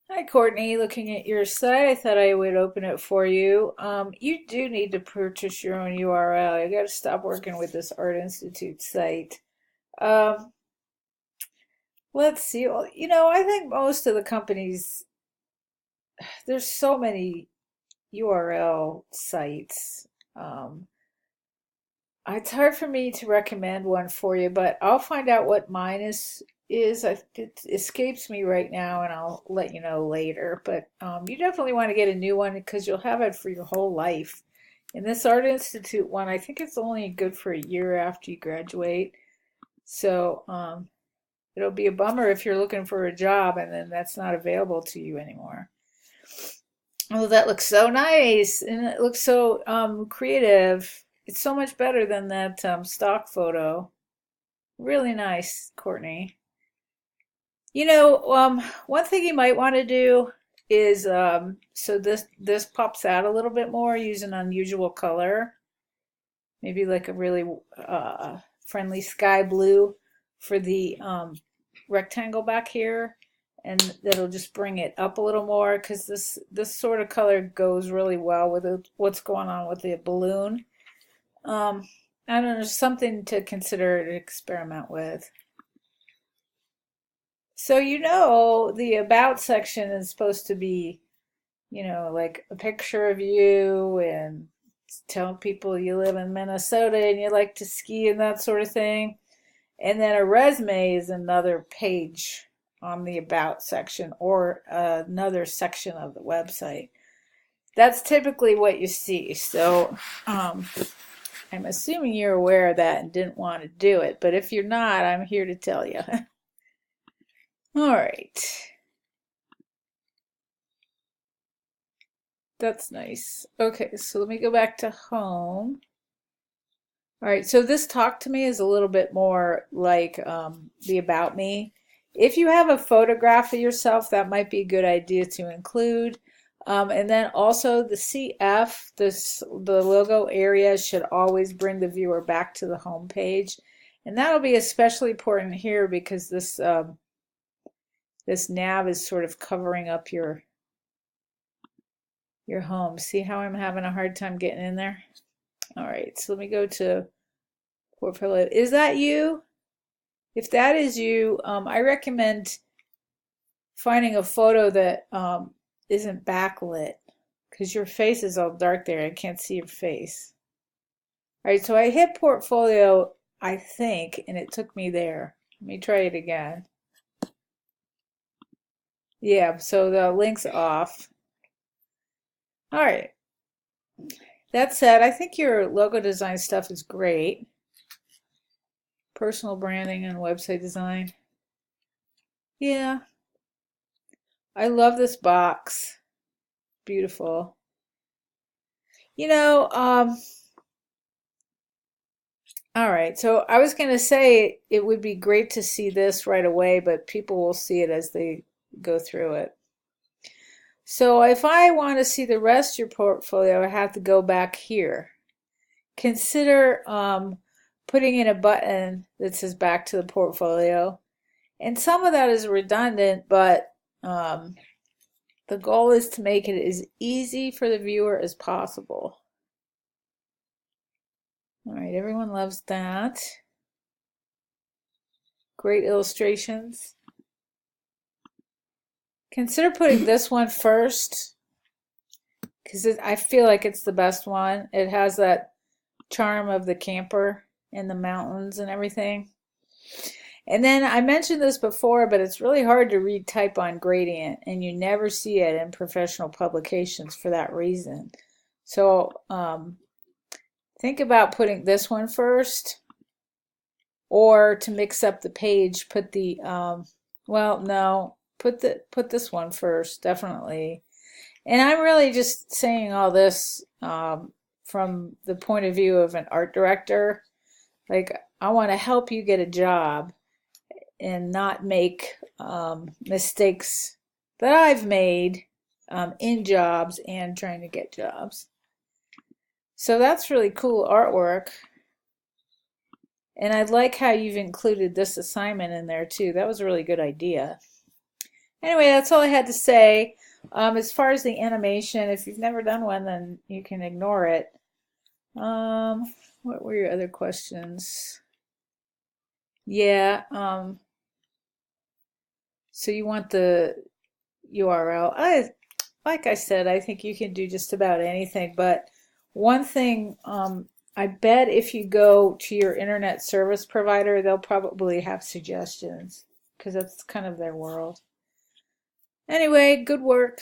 Hi, Courtney. Looking at your site, I thought I would open it for you. You do need to purchase your own URL. You got to stop working with this Art Institute site. Um, let's see. Well, I think most of the companies, there's so many URL sites. Um, it's hard for me to recommend one for you, but I'll find out what mine is. It escapes me right now, and I'll let you know later. But you definitely want to get a new one because you'll have it for your whole life. And this Art Institute one, I think it's only good for a year after you graduate. So it'll be a bummer if you're looking for a job and then that's not available to you anymore. Oh, that looks so nice, and it looks so creative. It's so much better than that stock photo. Really nice, Courtney. One thing you might want to do is so this pops out a little bit more. Use an unusual color, maybe like a really friendly sky blue for the rectangle back here, and that'll just bring it up a little more because this sort of color goes really well with what's going on with the balloon. Um, I don't know, something to consider to experiment with. So the about section is supposed to be, like a picture of you and tell people you live in Minnesota and you like to ski and that sort of thing. And then a resume is another page on the about section or another section of the website. That's typically what you see. So I'm assuming you're aware of that and didn't want to do it. But if you're not, I'm here to tell you. All right. That's nice. Okay, so let me go back to home. All right, so this talk to me is a little bit more like the about me. If you have a photograph of yourself, that might be a good idea to include. And then also the CF, the logo area should always bring the viewer back to the home page. And that'll be especially important here because this nav is sort of covering up your home. See how I'm having a hard time getting in there? All right, so let me go to portfolio. Is that you? If that is you, I recommend finding a photo that isn't backlit because your face is all dark there. I can't see your face. All right, so I hit portfolio, I think, and it took me there. Let me try it again. Yeah, so the link's off. All right. That said, I think your logo design stuff is great. Personal branding and website design. Yeah, I love this box. Beautiful. You know, um, all right. So I was going to say it would be great to see this right away, but people will see it as they go through it. So if I want to see the rest of your portfolio, I have to go back here. Consider putting in a button that says back to the portfolio. And some of that is redundant, but the goal is to make it as easy for the viewer as possible. All right, everyone loves that. Great illustrations. Consider putting this one first because I feel like it's the best one. It has that charm of the camper in the mountains and everything. And then I mentioned this before, but it's really hard to read type on gradient, and you never see it in professional publications for that reason. So think about putting this one first, or to mix up the page, put the well, no, put this one first, definitely. And I'm really just saying all this from the point of view of an art director. Like, I want to help you get a job and not make mistakes that I've made in jobs and trying to get jobs. So that's really cool artwork. And I like how you've included this assignment in there too. That was a really good idea. Anyway, that's all I had to say. As far as the animation, if you've never done one, then you can ignore it. What were your other questions? Yeah, so you want the URL. Like I said, I think you can do just about anything, but one thing, I bet if you go to your internet service provider, they'll probably have suggestions because that's kind of their world. Anyway, good work.